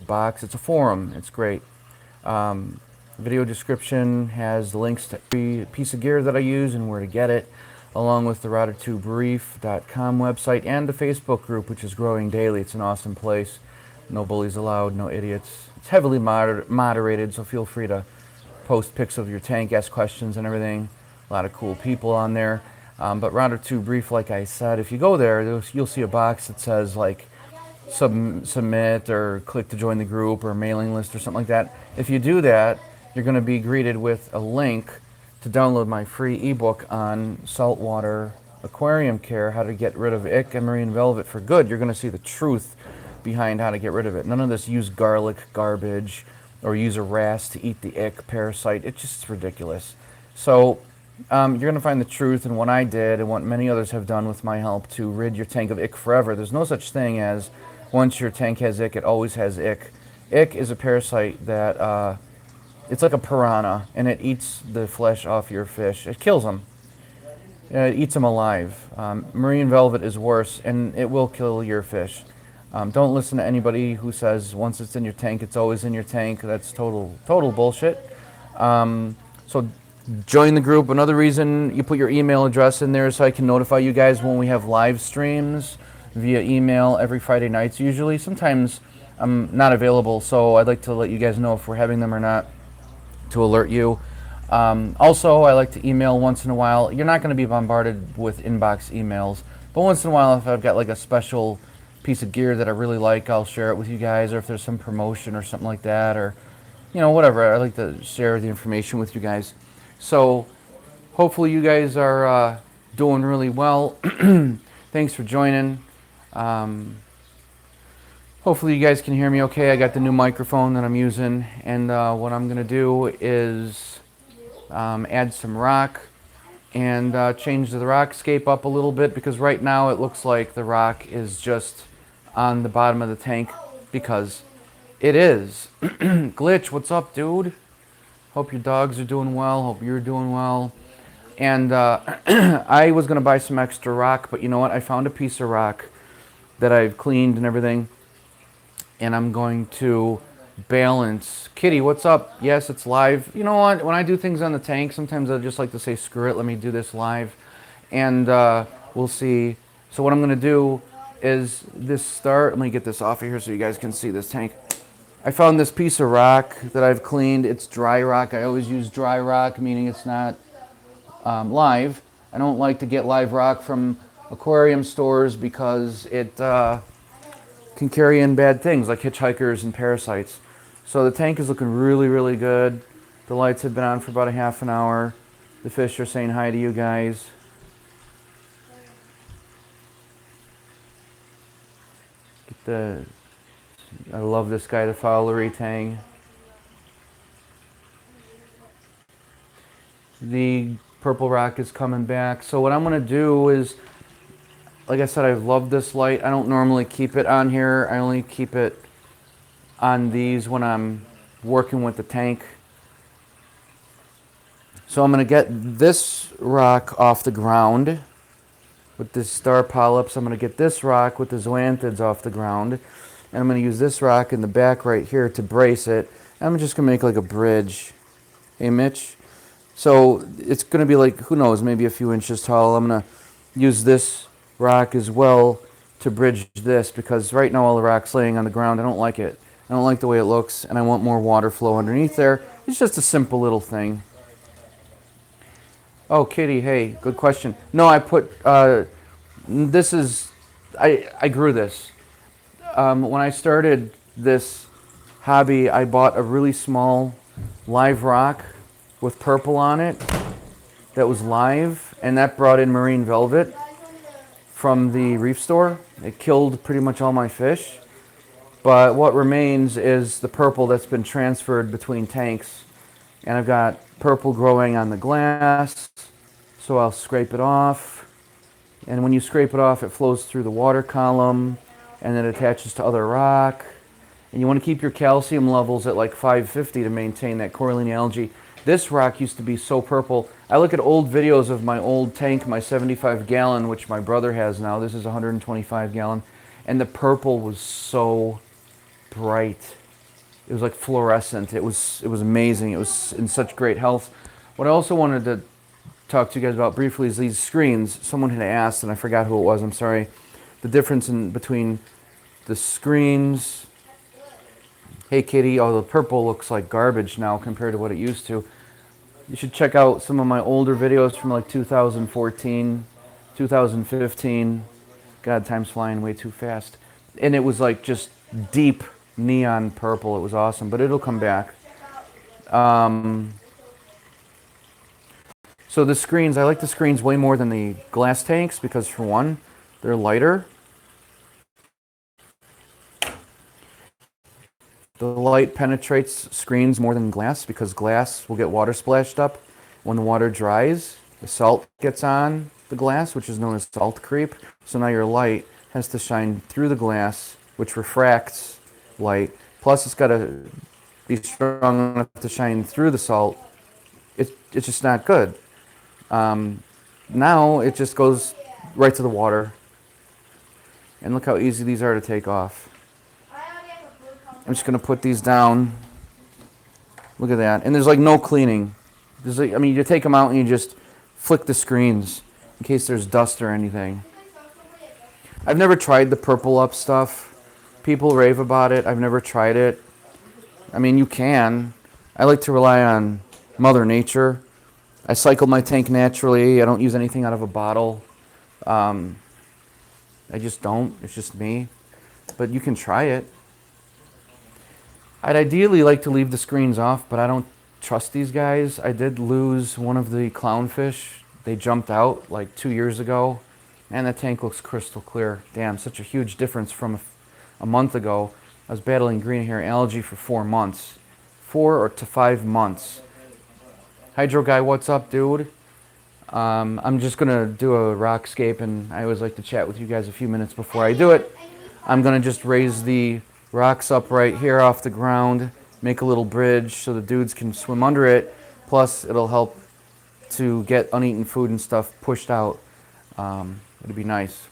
box. It's a forum. It's great. Video description has links to every piece of gear that I use and where to get it, along with the REEF.com website and the Facebook group, which is growing daily. It's an awesome place. No bullies allowed, no idiots. It's heavily moderated, so feel free to post pics of your tank, ask questions and everything. A lot of cool people on there. But Router 2 Brief, like I said, if you go there, you'll see a box that says like submit or click to join the group or mailing list or something like that. If you do that, you're going to be greeted with a link to download my free ebook on saltwater aquarium care, how to get rid of ick and marine velvet for good. You're going to see the truth behind how to get rid of it. None of this use garlic garbage or use a wrasse to eat the ick parasite. It's just ridiculous. So you're going to find the truth in what I did and what many others have done with my help to rid your tank of ick forever. There's no such thing as once your tank has ick, it always has ick. Ick is a parasite that, it's like a piranha, and it eats the flesh off your fish. It kills them. It eats them alive. Marine velvet is worse, and it will kill your fish. Don't listen to anybody who says once it's in your tank, it's always in your tank. That's total bullshit. So join the group. Another reason you put your email address in there so I can notify you guys when we have live streams via email every Friday nights usually. Sometimes I'm not available, so I'd like to let you guys know if we're having them or not to alert you. Also, I like to email once in a while. You're not going to be bombarded with inbox emails, but once in a while if I've got like a special piece of gear that I really like, I'll share it with you guys, or if there's some promotion or something like that, or you know, whatever. I like to share the information with you guys. So hopefully you guys are doing really well. Thanks for joining. Hopefully you guys can hear me okay. I got the new microphone that I'm using, and what I'm going to do is add some rock and change the rockscape up a little bit, because right now it looks like the rock is just on the bottom of the tank, because it is. Glitch, what's up, dude? Hope your dogs are doing well. Hope you're doing well. And I was going to buy some extra rock, but you know what? I found a piece of rock that I've cleaned and everything, and I'm going to balance. Kitty, what's up? Yes, it's live. You know what? When I do things on the tank, sometimes I just like to say, screw it, let me do this live. And we'll see. So what I'm going to do is this start. Let me get this off of here so you guys can see this tank. I found this piece of rock that I've cleaned. It's dry rock. I always use dry rock, meaning it's not live. I don't like to get live rock from aquarium stores because it can carry in bad things like hitchhikers and parasites. So the tank is looking really good. The lights have been on for about a half an hour. The fish are saying hi to you guys. I love this guy, the Fowlery Tang. The purple rock is coming back. So what I'm going to do is, like I said, I love this light. I don't normally keep it on here. I only keep it on these when I'm working with the tank. So I'm going to get this rock off the ground with the star polyps. I'm going to get this rock with the zoanthids off the ground. And I'm going to use this rock in the back right here to brace it. I'm just going to make like a bridge. Hey, Mitch? So it's going to be like, who knows, maybe a few inches tall. I'm going to use this rock as well to bridge this, because right now all the rock's laying on the ground. I don't like it. I don't like the way it looks, and I want more water flow underneath there. It's just a simple little thing. Oh, Kitty, hey, good question. No, I put, this is, I grew this. When I started this hobby, I bought a really small live rock with purple on it that was live, and that brought in marine velvet from the reef store. It killed pretty much all my fish, but what remains is the purple that's been transferred between tanks, and I've got purple growing on the glass, so I'll scrape it off, and when you scrape it off, it flows through the water column and then attaches to other rock. And you want to keep your calcium levels at like 550 to maintain that coralline algae. This rock used to be so purple. I look at old videos of my old tank, my 75 gallon, which my brother has now. This is 125 gallon. And the purple was so bright. It was like fluorescent. It was amazing. It was in such great health. What I also wanted to talk to you guys about briefly is these screens. Someone had asked, and I forgot who it was. I'm sorry. The difference in between the screens. Hey Kitty, oh, the purple looks like garbage now compared to what it used to. You should check out some of my older videos from like 2014, 2015. God, time's flying way too fast. And it was like just deep neon purple. It was awesome, but it'll come back. So the screens, I like the screens way more than the glass tanks because for one, they're lighter. The light penetrates screens more than glass because glass will get water splashed up. When the water dries, the salt gets on the glass, which is known as salt creep. So now your light has to shine through the glass, which refracts light. Plus, it's got to be strong enough to shine through the salt. It's just not good. Now it just goes right to the water. And look how easy these are to take off. I'm just going to put these down. Look at that. And there's like no cleaning. There's like, I mean, you take them out and you just flick the screens in case there's dust or anything. I've never tried the purple up stuff. People rave about it. I've never tried it. I mean, you can. I like to rely on Mother Nature. I cycle my tank naturally. I don't use anything out of a bottle. I just don't. It's just me. But you can try it. I'd ideally like to leave the screens off, but I don't trust these guys. I did lose one of the clownfish. They jumped out like 2 years ago, and the tank looks crystal clear. Damn, such a huge difference from a month ago. I was battling green hair algae for 4 months. 4 to 5 months. Hydro Guy, what's up, dude? I'm just going to do a rockscape, and I always like to chat with you guys a few minutes before I do it. I'm going to just raise the rocks up right here off the ground, make a little bridge so the dudes can swim under it. Plus, it'll help to get uneaten food and stuff pushed out. It'd be nice.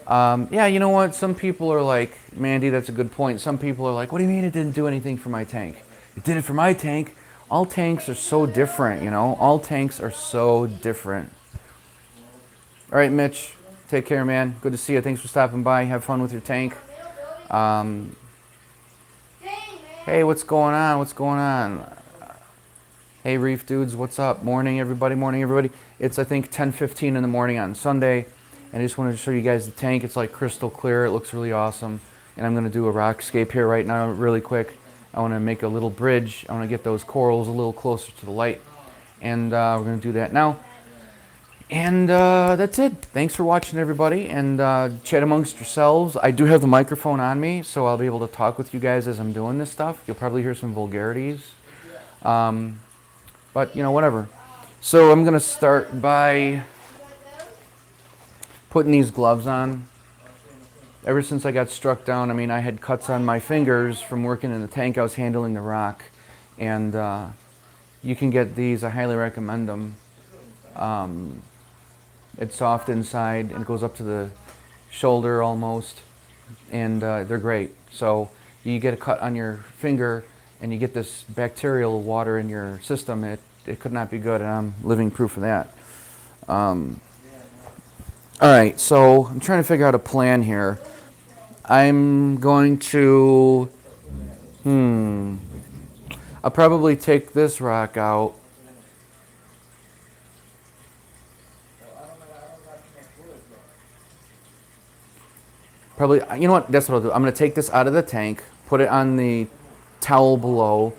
Yeah, you know what? Some people are like, Mandy, that's a good point. Some people are like, what do you mean it didn't do anything for my tank? It did it for my tank. All tanks are so different, you know? All tanks are so different. All right, Mitch, take care, man. Good to see you. Thanks for stopping by. Have fun with your tank. Hey, what's going on? What's going on? Hey, Reef dudes, what's up? Morning, everybody. Morning, everybody. It's, I think, 10:15 in the morning on Sunday, and I just wanted to show you guys the tank. It's like crystal clear. It looks really awesome, and I'm going to do a rockscape here right now really quick. I want to make a little bridge. I want to get those corals a little closer to the light, and we're going to do that now. And that's it. Thanks for watching, everybody, and chat amongst yourselves. I do have the microphone on me, so I'll be able to talk with you guys as I'm doing this stuff. You'll probably hear some vulgarities, but, you know, whatever. So I'm going to start by putting these gloves on. Ever since I got struck down, I mean, I had cuts on my fingers from working in the tank. I was handling the rock, and you can get these. I highly recommend them. It's soft inside and it goes up to the shoulder almost, and they're great. So you get a cut on your finger and you get this bacterial water in your system. It could not be good, and I'm living proof of that. All right, so I'm trying to figure out a plan here. I'm going to, I'll probably take this rock out. Probably, you know what, that's what I'll do. I'm going to take this out of the tank, put it on the towel below,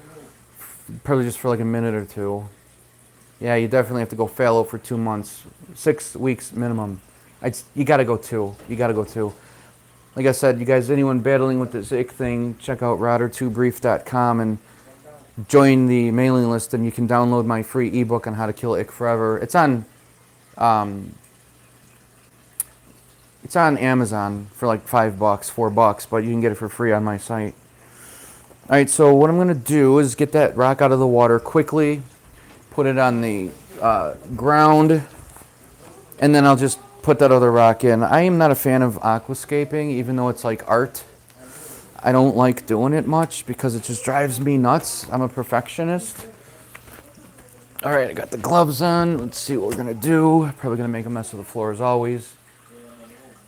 probably just for like a minute or two. Yeah, you definitely have to go fallow for 2 months, 6 weeks minimum. You got to go 2. You got to go 2. Like I said, you guys, anyone battling with this ick thing, check out router2brief.com and join the mailing list, and you can download my free ebook on how to kill ick forever. It's on Amazon for like $5, $4, but you can get it for free on my site. All right, so what I'm going to do is get that rock out of the water quickly, put it on the ground, and then I'll just put that other rock in. I am not a fan of aquascaping, even though it's like art. I don't like doing it much because it just drives me nuts. I'm a perfectionist. All right, I got the gloves on. Let's see what we're gonna do. Probably gonna make a mess of the floor as always.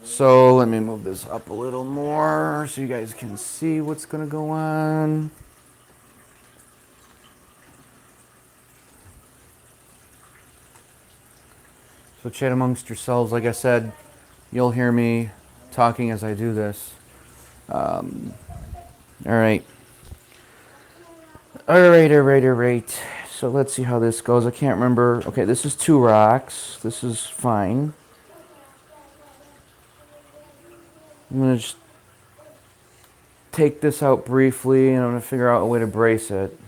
So let me move this up a little more so you guys can see what's gonna go on. So chat amongst yourselves. Like I said, you'll hear me talking as I do this. All right. All right. So let's see how this goes. I can't remember. Okay, this is 2 rocks. This is fine. I'm going to just take this out briefly, and I'm going to figure out a way to brace it.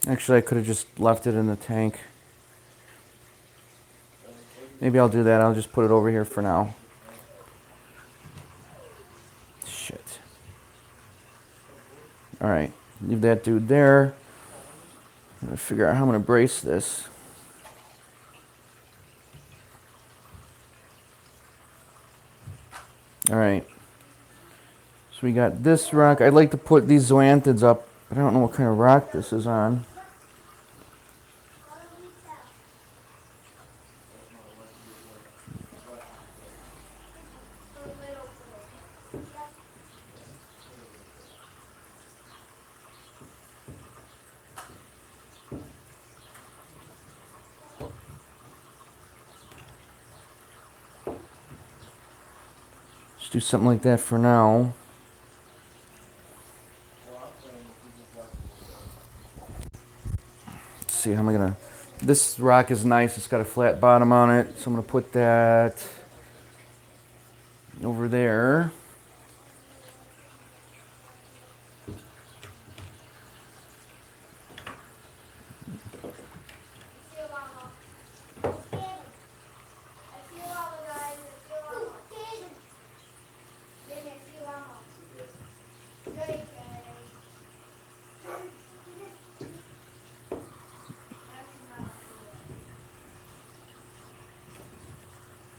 Actually, I could have just left it in the tank. Maybe I'll do that. I'll just put it over here for now. Shit. All right. Leave that dude there. I'm going to figure out how I'm going to brace this. All right. So we got this rock. I'd like to put these zoanthids up, but I don't know what kind of rock this is on. Let's do something like that for now. Let's see, how am I gonna... This rock is nice. It's got a flat bottom on it, so I'm gonna put that over there.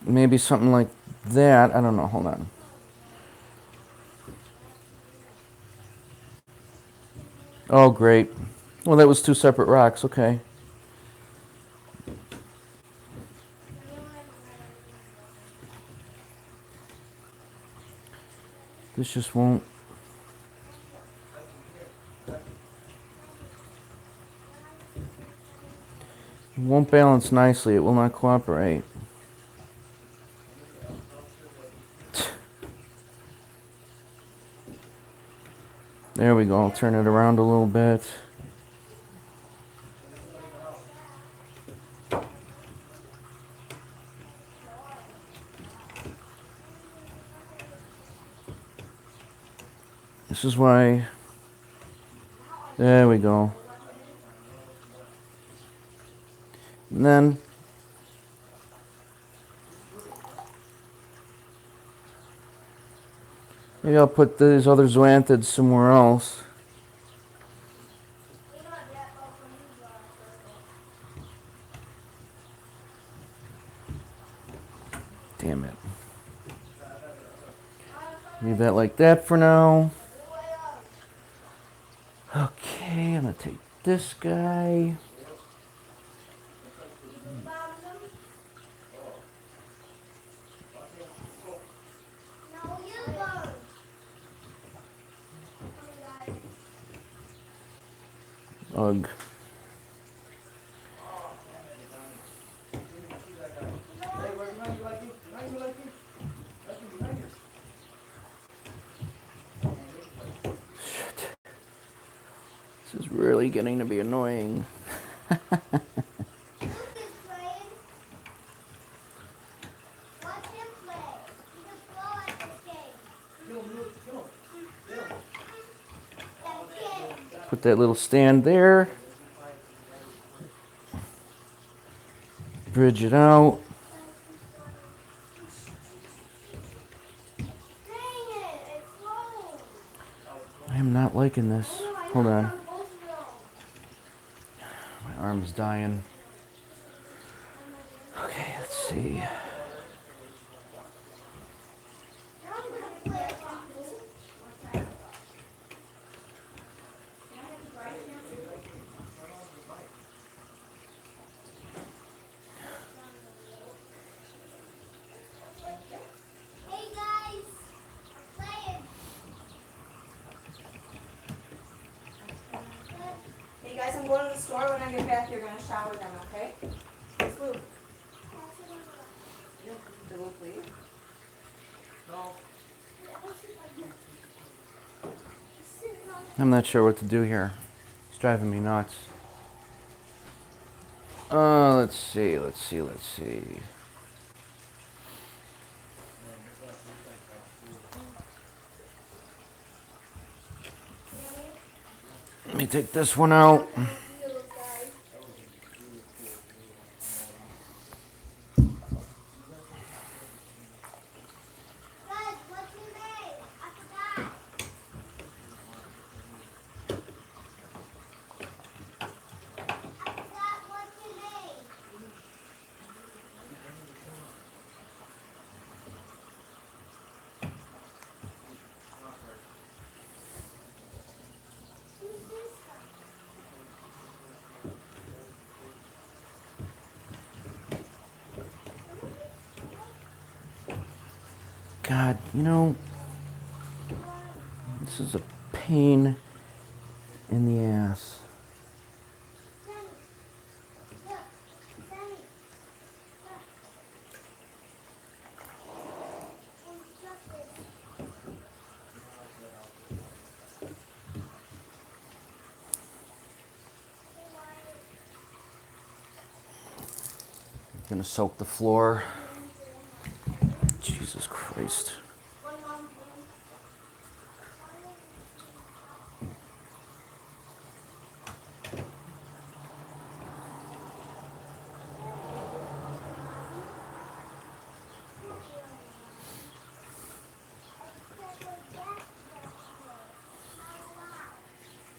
Maybe something like that. I don't know. Hold on. Oh, great. Well, that was 2 separate rocks. Okay. This just won't... It won't balance nicely. It will not cooperate. There we go. I'll turn it around a little bit. This is why... There we go. And then... Maybe I'll put these other zoanthids somewhere else. Damn it. Leave that like that for now. Okay, I'm gonna take this guy. Ugh. Shit. This is really getting to be annoying. Put that little stand there. Bridge it out. I am not liking this. Hold on. My arm's dying. Okay, let's see. I'm going to the store. When I get back, you're going to shower them, okay? It's Luke. Did Luke leave? No. I'm not sure what to do here. It's driving me nuts. Let's see. Let me take this one out. God, you know, this is a pain in the ass. I'm gonna soak the floor. Jesus Christ.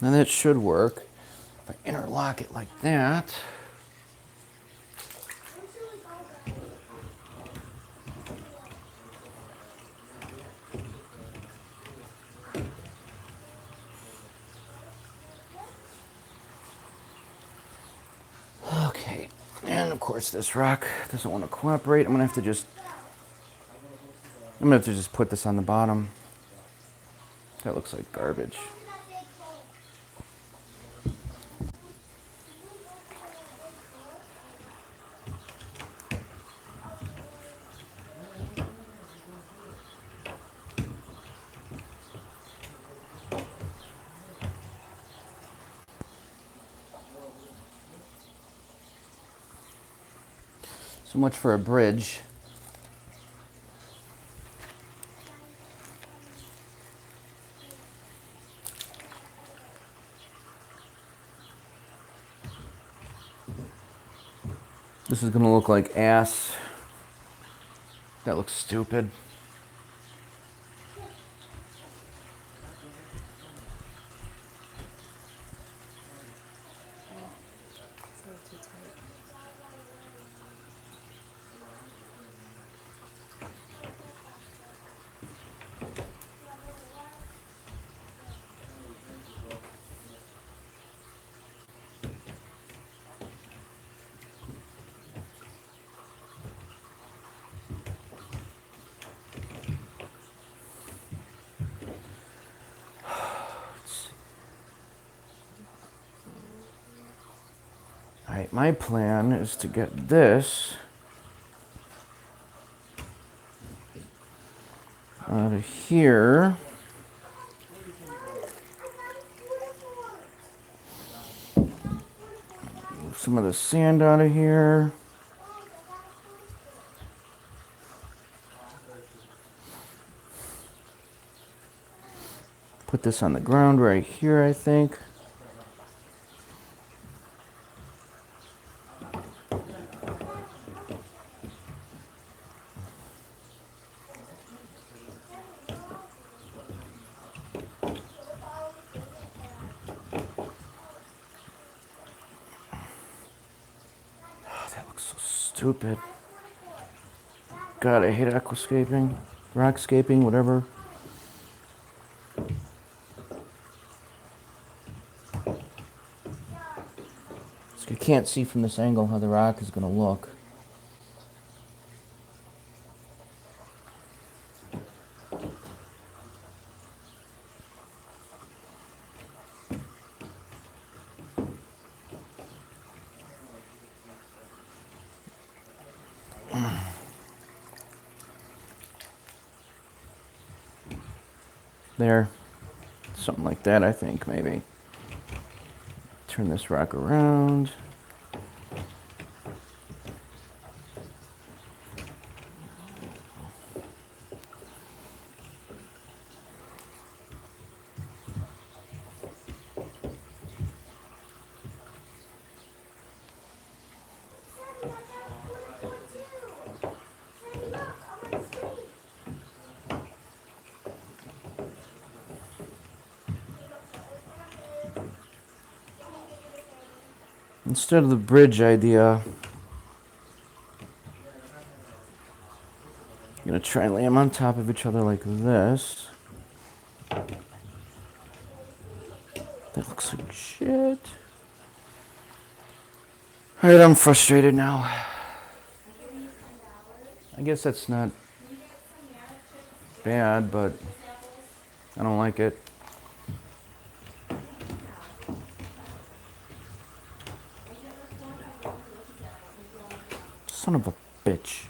Now that should work. If I interlock it like that. Okay, and of course this rock doesn't want to cooperate. I'm gonna have to just put this on the bottom. That looks like garbage. So much for a bridge. This is gonna look like ass. That looks stupid. All right, my plan is to get this out of here. Move some of the sand out of here. Put this on the ground right here, I think. That looks so stupid. God, I hate aquascaping, rockscaping, whatever. So you can't see from this angle how the rock is going to look. There. Something like that, I think, maybe. Turn this rock around. Instead of the bridge idea, I'm going to try and lay them on top of each other like this. That looks like shit. Alright, I'm frustrated now. I guess that's not bad, but I don't like it. Son of a bitch.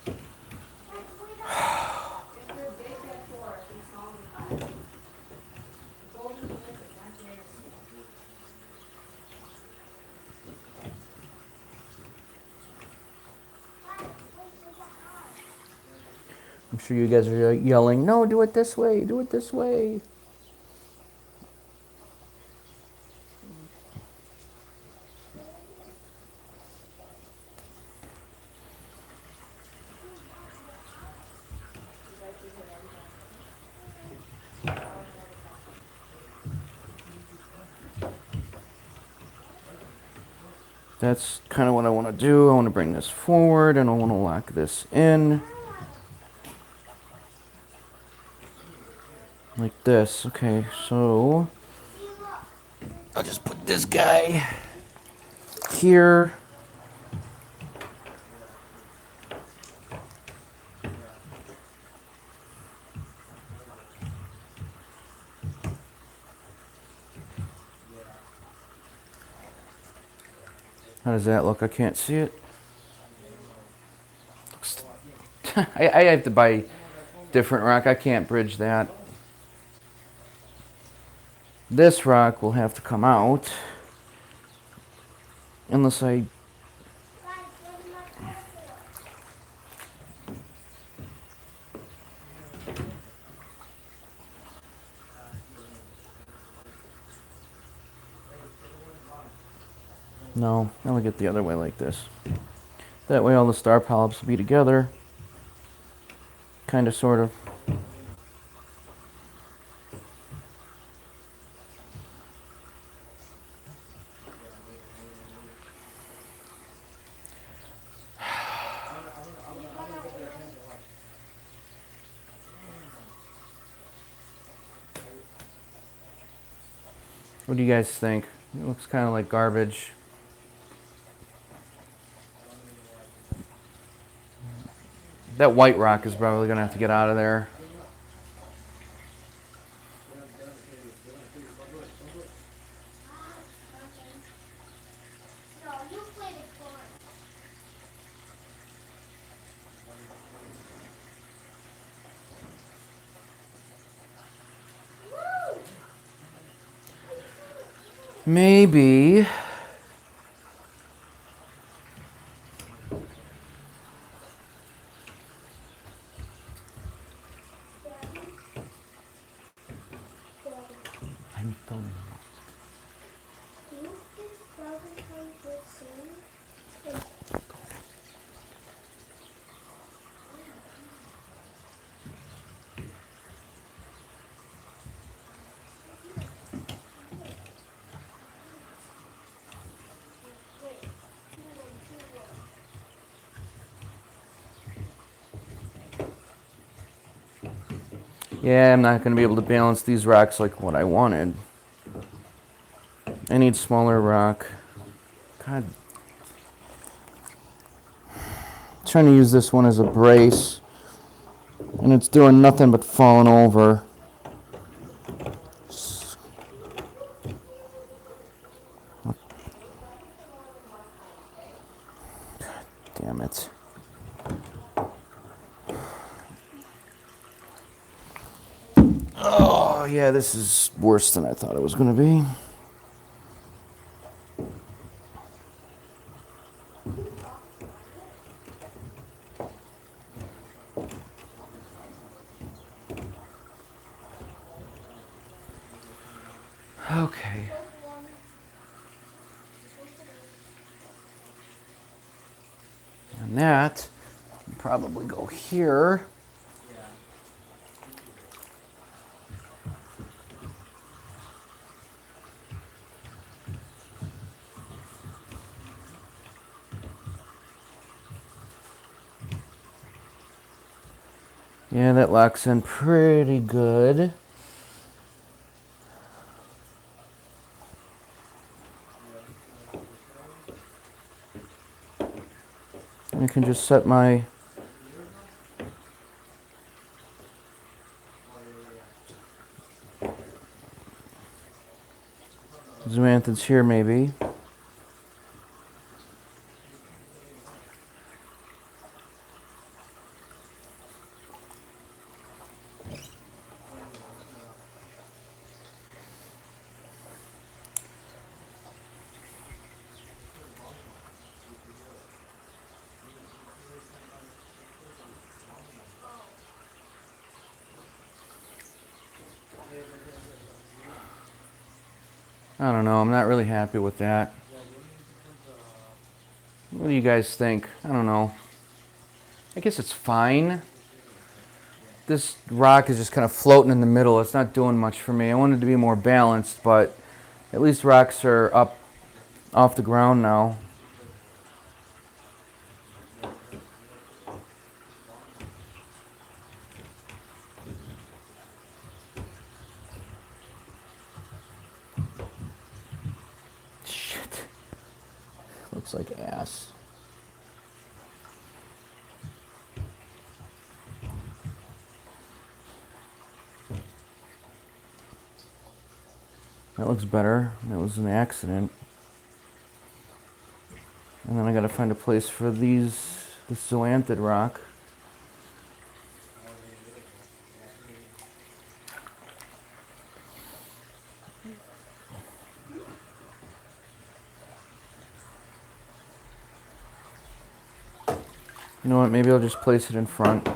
I'm sure you guys are yelling, no, do it this way, do it this way. That's kind of what I want to do. I want to bring this forward and I want to lock this in. Like this. Okay, so I'll just put this guy here. How does that look? I can't see it. I have to buy different rock. I can't bridge that. This rock will have to come out unless I... No, I'll get the other way like this. That way all the star polyps will be together. Kind of, sort of. What do you guys think? It looks kind of like garbage. That white rock is probably going to have to get out of there. Maybe... I'm filming. Yeah, I'm not going to be able to balance these rocks like what I wanted. I need smaller rock. God. I'm trying to use this one as a brace, and it's doing nothing but falling over. God damn it. Oh, Oh yeah, this is worse than I thought it was going to be. Okay. And that can probably go here. Yeah, that locks in pretty good. I can just set my zoanthids here maybe. I don't know, I'm not really happy with that. What do you guys think? I don't know. I guess it's fine. This rock is just kind of floating in the middle. It's not doing much for me. I wanted to be more balanced, but at least rocks are up off the ground now. Shit. Looks like ass. That looks better. That was an accident. And then I gotta find a place for this zoanthid rock. You know what, maybe I'll just place it in front.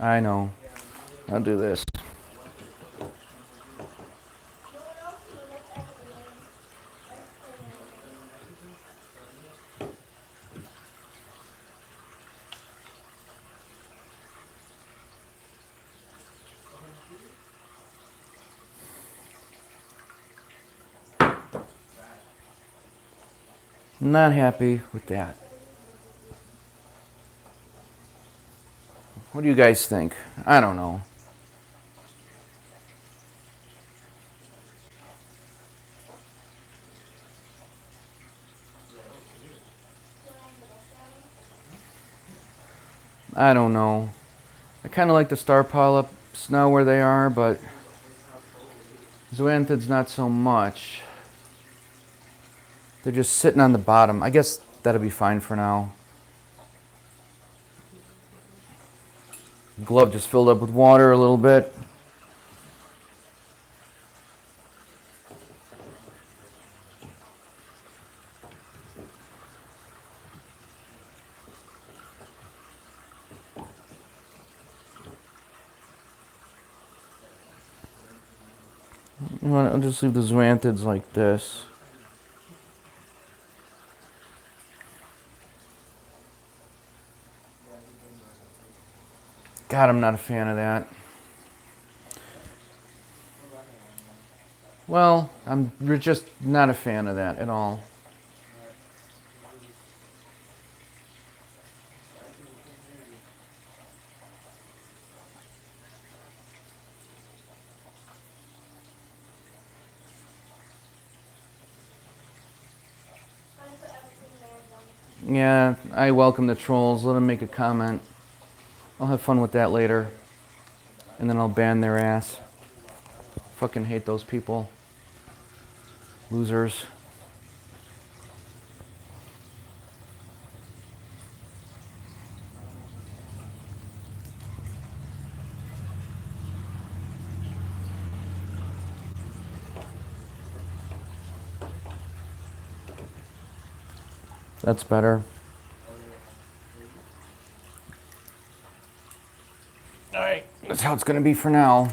I know. I'll do this. Not happy with that. What do you guys think? I don't know. I don't know. I kind of like the star polyps now where they are, but zoanthids not so much. They're just sitting on the bottom. I guess that'll be fine for now. Glove just filled up with water a little bit. You know what, I'll just leave the zoanthids like this. God, I'm not a fan of that. Well, I'm just not a fan of that at all. Yeah, I welcome the trolls. Let them make a comment. I'll have fun with that later. And then I'll ban their ass Fucking hate those people. Losers. That's better. Alright, that's how it's going to be for now.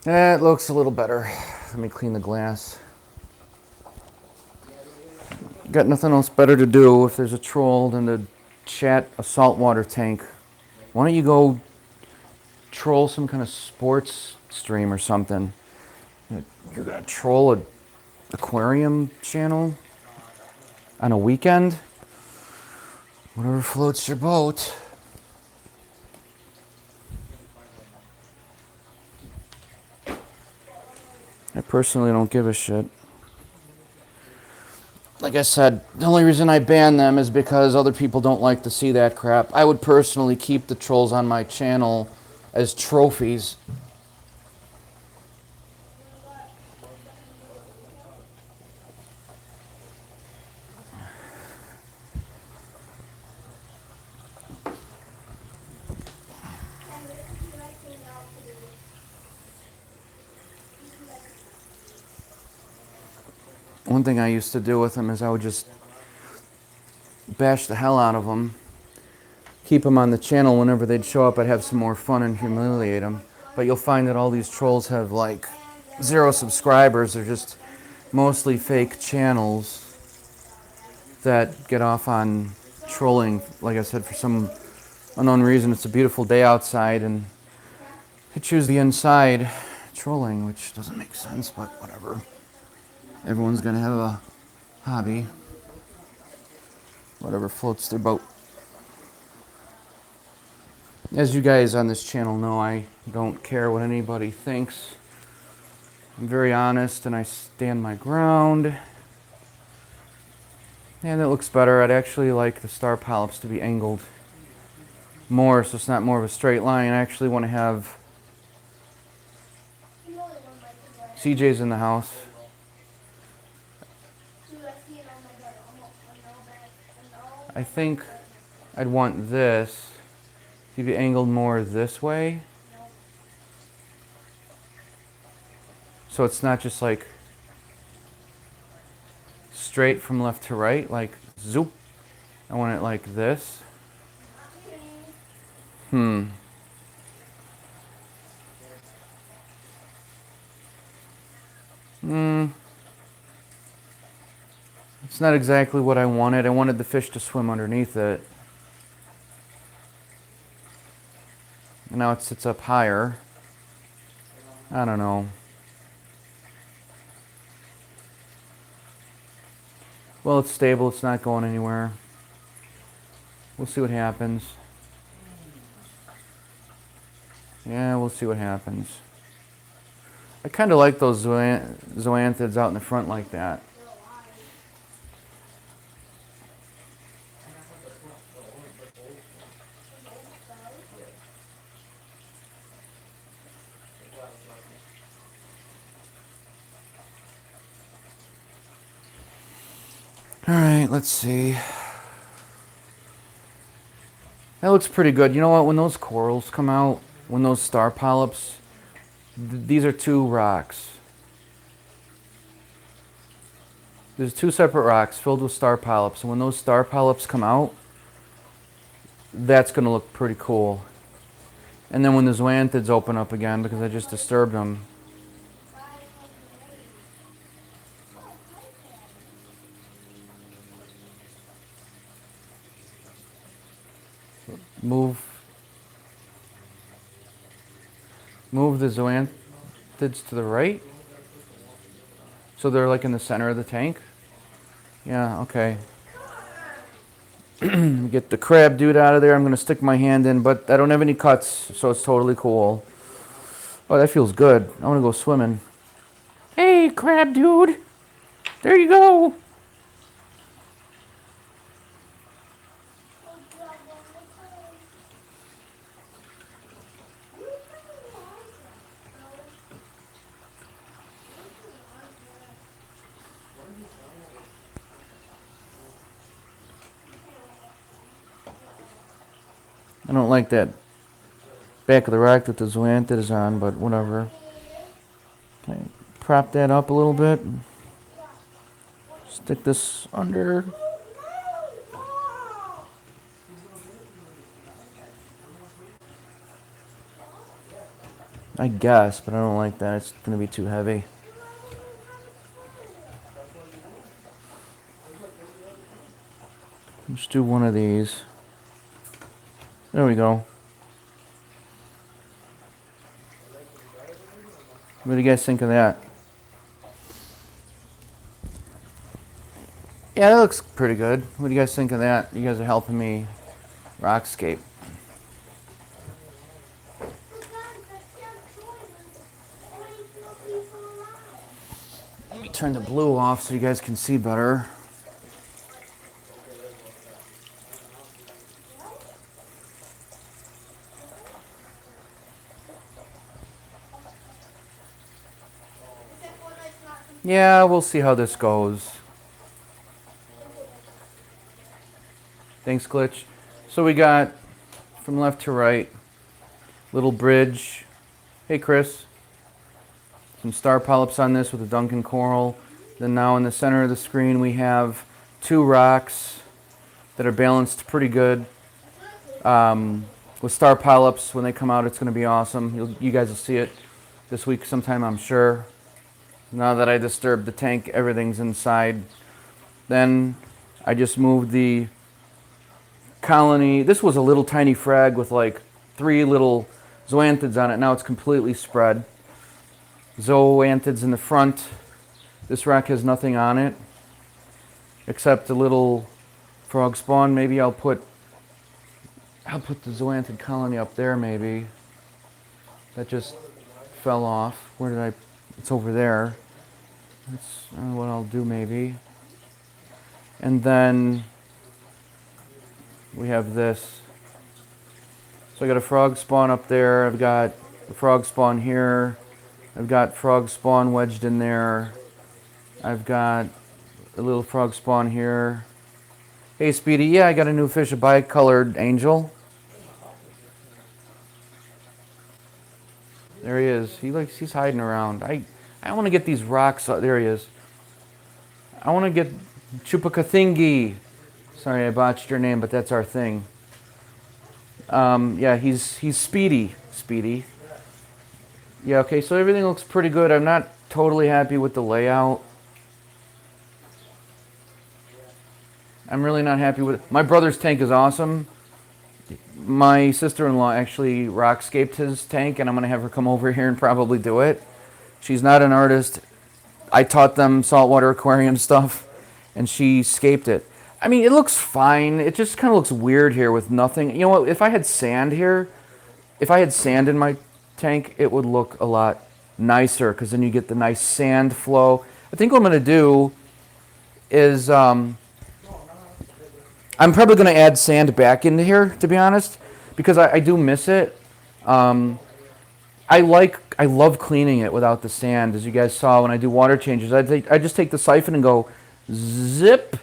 That looks a little better. Let me clean the glass. Got nothing else better to do if there's a troll than to chat a saltwater tank. Why don't you go troll some kind of sports stream or something? You're gonna troll an aquarium channel on a weekend? Whatever floats your boat. I personally don't give a shit. Like I said, the only reason I ban them is because other people don't like to see that crap. I would personally keep the trolls on my channel as trophies. One thing I used to do with them is I would just bash the hell out of them, keep them on the channel. Whenever they'd show up, I'd have some more fun and humiliate them. But you'll find that all these trolls have like 0 subscribers. They're just mostly fake channels that get off on trolling, like I said, for some unknown reason. It's a beautiful day outside and they choose the inside trolling, which doesn't make sense, but whatever. Everyone's gonna have a hobby. Whatever floats their boat. As you guys on this channel know, I don't care what anybody thinks. I'm very honest and I stand my ground. And it looks better. I'd actually like the star polyps to be angled more, so it's not more of a straight line. I actually want to have CJ's in the house. I think I'd want this to be angled more this way. So it's not just like straight from left to right, like zoop. I want it like this. It's not exactly what I wanted. I wanted the fish to swim underneath it. And now it sits up higher. I don't know. Well, it's stable. It's not going anywhere. We'll see what happens. Yeah, we'll see what happens. I kind of like those zoanthids out in the front like that. All right, let's see. That looks pretty good. You know what? When those corals come out, when those star polyps, these are 2 rocks. There's 2 separate rocks filled with star polyps. And when those star polyps come out, that's going to look pretty cool. And then when the zoanthids open up again, because I just disturbed them, move the zoanthids to the right, so they're like in the center of the tank. Yeah, okay. Get the crab dude out of there. I'm gonna stick my hand in, but I don't have any cuts, so it's totally cool. Oh, that feels good. I want to go swimming. Hey, crab dude, there you go. I don't like that back of the rack that the zoanthid is on, but whatever. Okay, prop that up a little bit. Stick this under. I guess, but I don't like that. It's going to be too heavy. Let's do one of these. There we go. What do you guys think of that? Yeah, that looks pretty good. What do you guys think of that? You guys are helping me rockscape. Let me turn the blue off so you guys can see better. Yeah, we'll see how this goes. Thanks, Glitch. So we got from left to right, little bridge. Hey, Chris. Some star polyps on this with a Duncan coral. Then now in the center of the screen we have two rocks that are balanced pretty good. With star polyps, when they come out, it's going to be awesome. You guys will see it this week sometime, I'm sure. Now that I disturbed the tank, everything's inside. Then I just moved the colony. This was a little tiny frag with like 3 little zoanthids on it. Now it's completely spread. Zoanthids in the front. This rock has nothing on it except a little frog spawn. Maybe I'll put the zoanthid colony up there maybe. That just fell off. Where did I... It's over there. That's what I'll do maybe. And then we have this. So I got a frog spawn up there. I've got a frog spawn here. I've got frog spawn wedged in there. I've got a little frog spawn here. Hey Speedy, yeah, I got a new fish, a bicolored angel. There he is. He's hiding around. I want to get these rocks. There he is. I want to get Chupacathingi. Sorry, I botched your name, but that's our thing. Yeah, he's Speedy. Speedy. Yeah, okay, so everything looks pretty good. I'm not totally happy with the layout. I'm really not happy with it. My brother's tank is awesome. My sister-in-law actually rockscaped his tank, and I'm going to have her come over here and probably do it. She's not an artist. I taught them saltwater aquarium stuff, and she scaped it. I mean, it looks fine. It just kind of looks weird here with nothing. You know what? If I had sand here, if I had sand in my tank, it would look a lot nicer because then you get the nice sand flow. I think what I'm going to do is I'm probably going to add sand back into here, to be honest, because I do miss it. I love cleaning it without the sand, as you guys saw when I do water changes. I just take the siphon and go zip,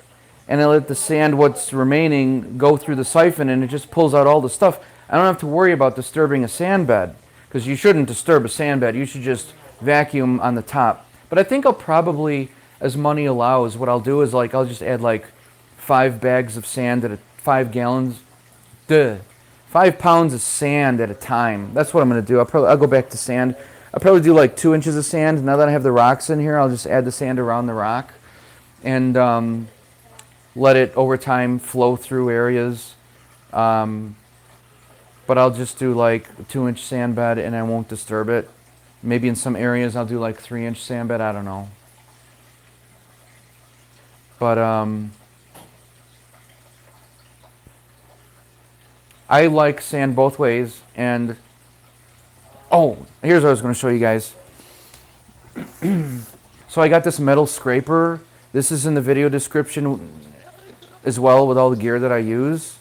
and I let the sand, what's remaining, go through the siphon, and it just pulls out all the stuff. I don't have to worry about disturbing a sand bed, because you shouldn't disturb a sand bed. You should just vacuum on the top. But I think I'll probably, as money allows, what I'll do is I'll just add 5 bags of sand at 5 gallons. 5 pounds of sand at a time. That's what I'm going to do. I'll go back to sand. I'll probably do 2 inches of sand. Now that I have the rocks in here, I'll just add the sand around the rock and let it over time flow through areas. But I'll just do a 2-inch sand bed and I won't disturb it. Maybe in some areas I'll do 3-inch sand bed. I don't know. But I like sand both ways, and oh, here's what I was going to show you guys. So I got this metal scraper. This is in the video description as well with all the gear that I use.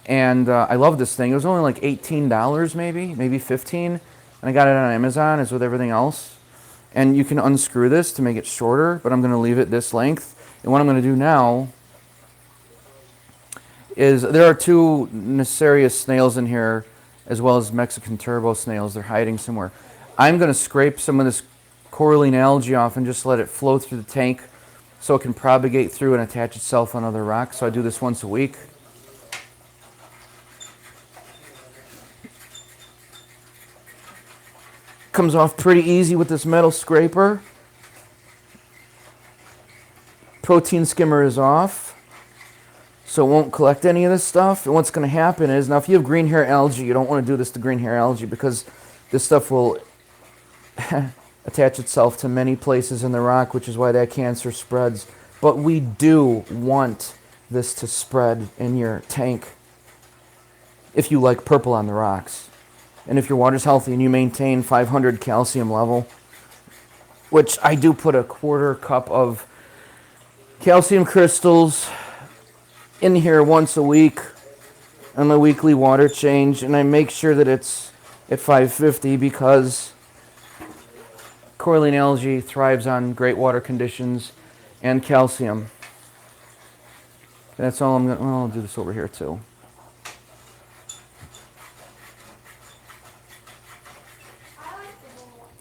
And I love this thing. It was only $18 maybe 15, and I got it on Amazon as with everything else. And you can unscrew this to make it shorter, but I'm going to leave it this length. And what I'm going to do now is there are two nefarious snails in here, as well as Mexican turbo snails. They're hiding somewhere. I'm going to scrape some of this coralline algae off and just let it flow through the tank so it can propagate through and attach itself on other rocks. So I do this once a week. Comes off pretty easy with this metal scraper. Protein skimmer is off, so it won't collect any of this stuff. And what's going to happen is, now if you have green hair algae, you don't want to do this to green hair algae because this stuff will attach itself to many places in the rock, which is why that cancer spreads. But we do want this to spread in your tank if you like purple on the rocks. And if your water's healthy and you maintain 500 calcium level, which I do put a 1/4 cup of calcium crystals in here once a week on my weekly water change, and I make sure that it's at 550 because coralline algae thrives on great water conditions and calcium. That's all I'm going to, well, I'll do this over here too.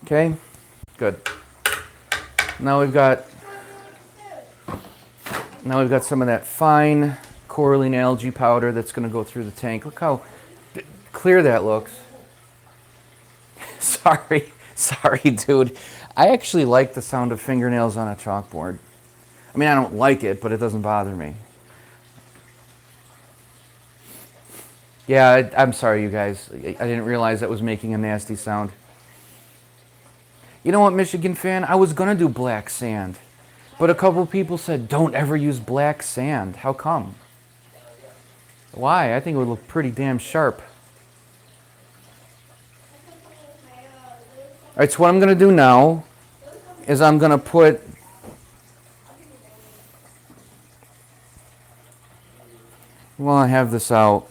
Okay, good. Now we've got some of that fine coralline algae powder that's going to go through the tank. Look how clear that looks. Sorry, dude. I actually like the sound of fingernails on a chalkboard. I mean, I don't like it, but it doesn't bother me. Yeah, I'm sorry, you guys. I didn't realize that was making a nasty sound. You know what, Michigan fan? I was going to do black sand. But a couple people said, don't ever use black sand. How come? Why? I think it would look pretty damn sharp. All right, so what I'm going to do now is I'm going to put while I have this out,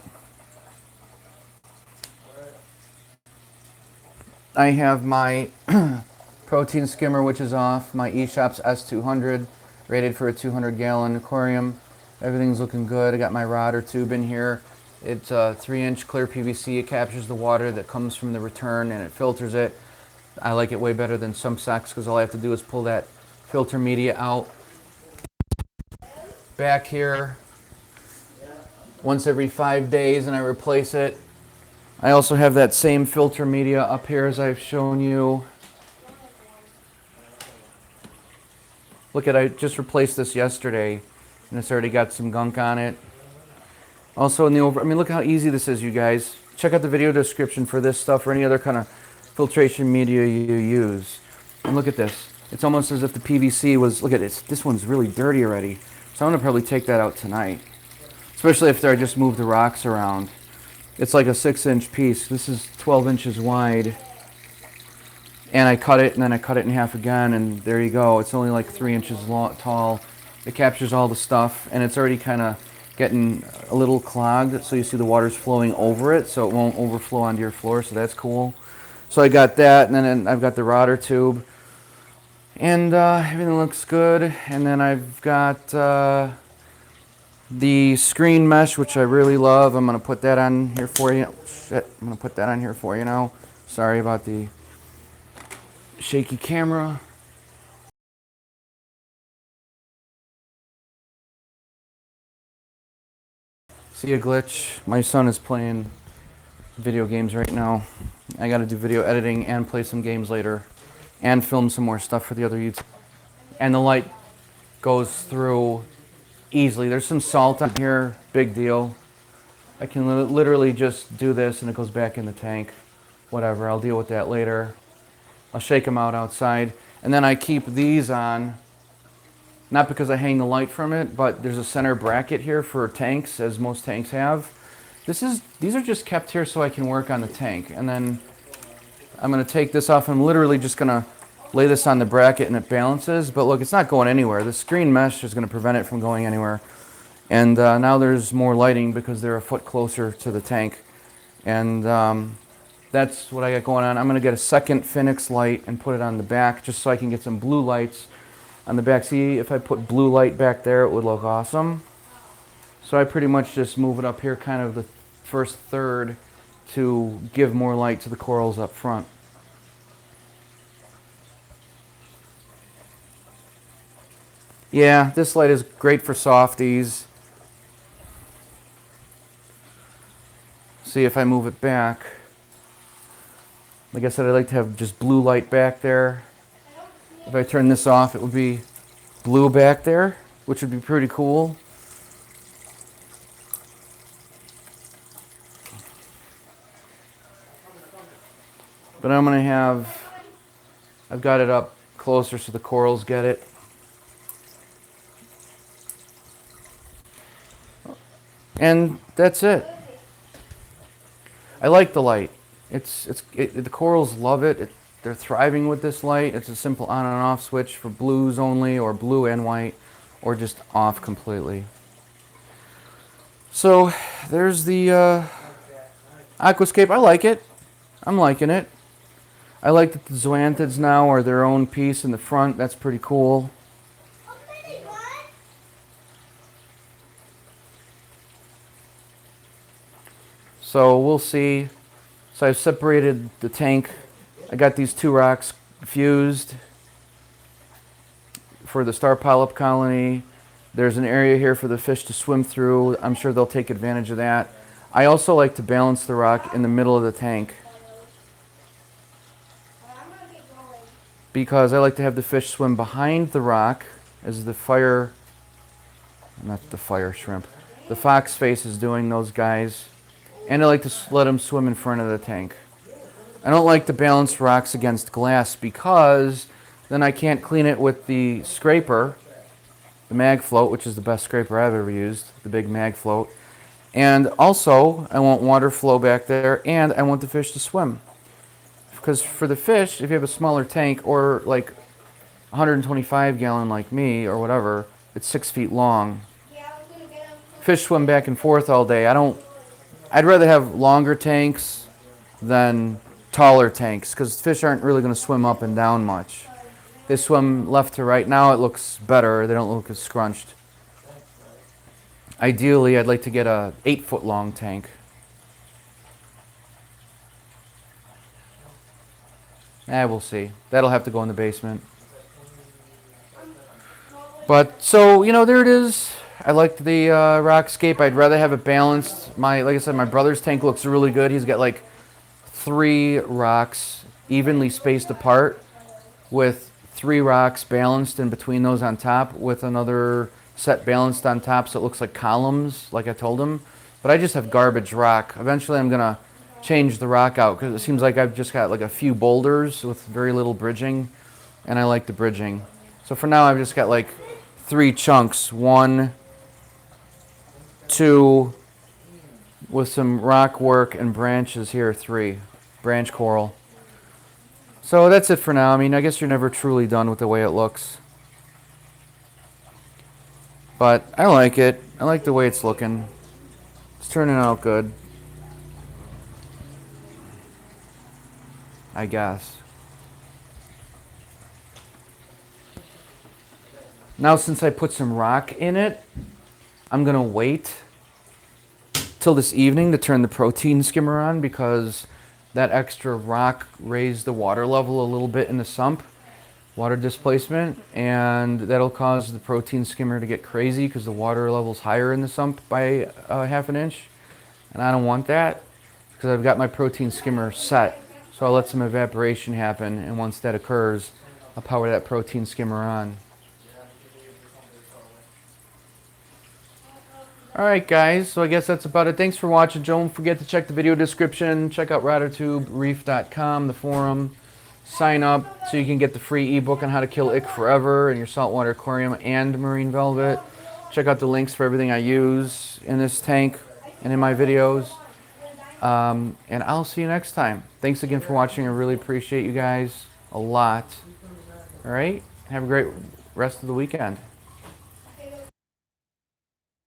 I have my protein skimmer, which is off, my eShops S200, rated for a 200-gallon aquarium. Everything's looking good. I got my rod or tube in here. It's a 3-inch clear PVC. It captures the water that comes from the return and it filters it. I like it way better than some socks because all I have to do is pull that filter media out. Back here, once every 5 days, and I replace it. I also have that same filter media up here as I've shown you. Look at, I just replaced this yesterday and it's already got some gunk on it. Also in the I mean, look how easy this is, you guys. Check out the video description for this stuff or any other kind of filtration media you use. And look at this. It's almost as if the PVC was, look at this. This one's really dirty already. So I'm gonna probably take that out tonight. Especially after I just moved the rocks around. It's like a 6-inch piece. This is 12 inches wide. And I cut it, and then I cut it in half again, and there you go. It's only like 3 inches tall. It captures all the stuff, and it's already kind of getting a little clogged, so you see the water's flowing over it, so it won't overflow onto your floor, so that's cool. So I got that, and then I've got the rotor tube, and everything looks good. And then I've got the screen mesh, which I really love. I'm going to put that on here for you. Shit, I'm going to put that on here for you now. Sorry about the shaky camera. See a glitch? My son is playing video games right now. I got to do video editing and play some games later and film some more stuff for the other YouTube. And the light goes through easily. There's some salt on here, big deal. I can literally just do this and it goes back in the tank. Whatever, I'll deal with that later. I'll shake them out outside. And then I keep these on, not because I hang the light from it, but there's a center bracket here for tanks, as most tanks have. These are just kept here so I can work on the tank. And then I'm going to take this off. I'm literally just going to lay this on the bracket and it balances. But look, it's not going anywhere. The screen mesh is going to prevent it from going anywhere. And now there's more lighting because they're a foot closer to the tank. And that's what I got going on. I'm going to get a second Phoenix light and put it on the back just so I can get some blue lights on the back. See, if I put blue light back there, it would look awesome. So I pretty much just move it up here, kind of the first third, to give more light to the corals up front. Yeah, this light is great for softies. See if I move it back. Like I said, I like to have just blue light back there. If I turn this off, it would be blue back there, which would be pretty cool. But I'm going to have, I've got it up closer so the corals get it. And that's it. I like the light. The corals love it. They're thriving with this light. It's a simple on and off switch for blues only, or blue and white, or just off completely. So there's the aquascape. I like it. I'm liking it. I like that the zoanthids now are their own piece in the front. That's pretty cool. So we'll see. So I've separated the tank. I got these two rocks fused for the star polyp colony. There's an area here for the fish to swim through. I'm sure they'll take advantage of that. I also like to balance the rock in the middle of the tank, because I like to have the fish swim behind the rock as the the fox face is doing those guys. And I like to let them swim in front of the tank. I don't like to balance rocks against glass, because then I can't clean it with the scraper, the mag float, which is the best scraper I've ever used, the big mag float. And also, I want water flow back there, and I want the fish to swim. Because for the fish, if you have a smaller tank, or like 125 gallon like me, or whatever, it's 6 feet long. Fish swim back and forth all day. I'd rather have longer tanks than taller tanks, because fish aren't really going to swim up and down much. They swim left to right. Now it looks better. They don't look as scrunched. Ideally, I'd like to get a 8-foot long tank. We'll see. That'll have to go in the basement. But, so, you know, there it is. I like the rockscape. I'd rather have it balanced. Like I said, my brother's tank looks really good. He's got like 3 rocks evenly spaced apart, with 3 rocks balanced in between those on top, with another set balanced on top, so it looks like columns, like I told him. But I just have garbage rock. Eventually I'm going to change the rock out, because it seems like I've just got like a few boulders with very little bridging, and I like the bridging. So for now I've just got like 3 chunks. 1, 2, with some rock work and branches here, 3. Branch coral. So that's it for now. I mean, I guess you're never truly done with the way it looks. But I like it. I like the way it's looking. It's turning out good, I guess. Now, since I put some rock in it, I'm going to wait till this evening to turn the protein skimmer on, because that extra rock raised the water level a little bit in the sump, water displacement, and that'll cause the protein skimmer to get crazy, because the water level's higher in the sump by ½ an inch, and I don't want that, because I've got my protein skimmer set. So I'll let some evaporation happen, and once that occurs, I'll power that protein skimmer on. Alright guys, so I guess that's about it. Thanks for watching. Don't forget to check the video description. Check out ReEF.com, the forum. Sign up so you can get the free ebook on how to kill ick forever in your saltwater aquarium and marine velvet. Check out the links for everything I use in this tank and in my videos. And I'll see you next time. Thanks again for watching. I really appreciate you guys a lot. Alright, have a great rest of the weekend.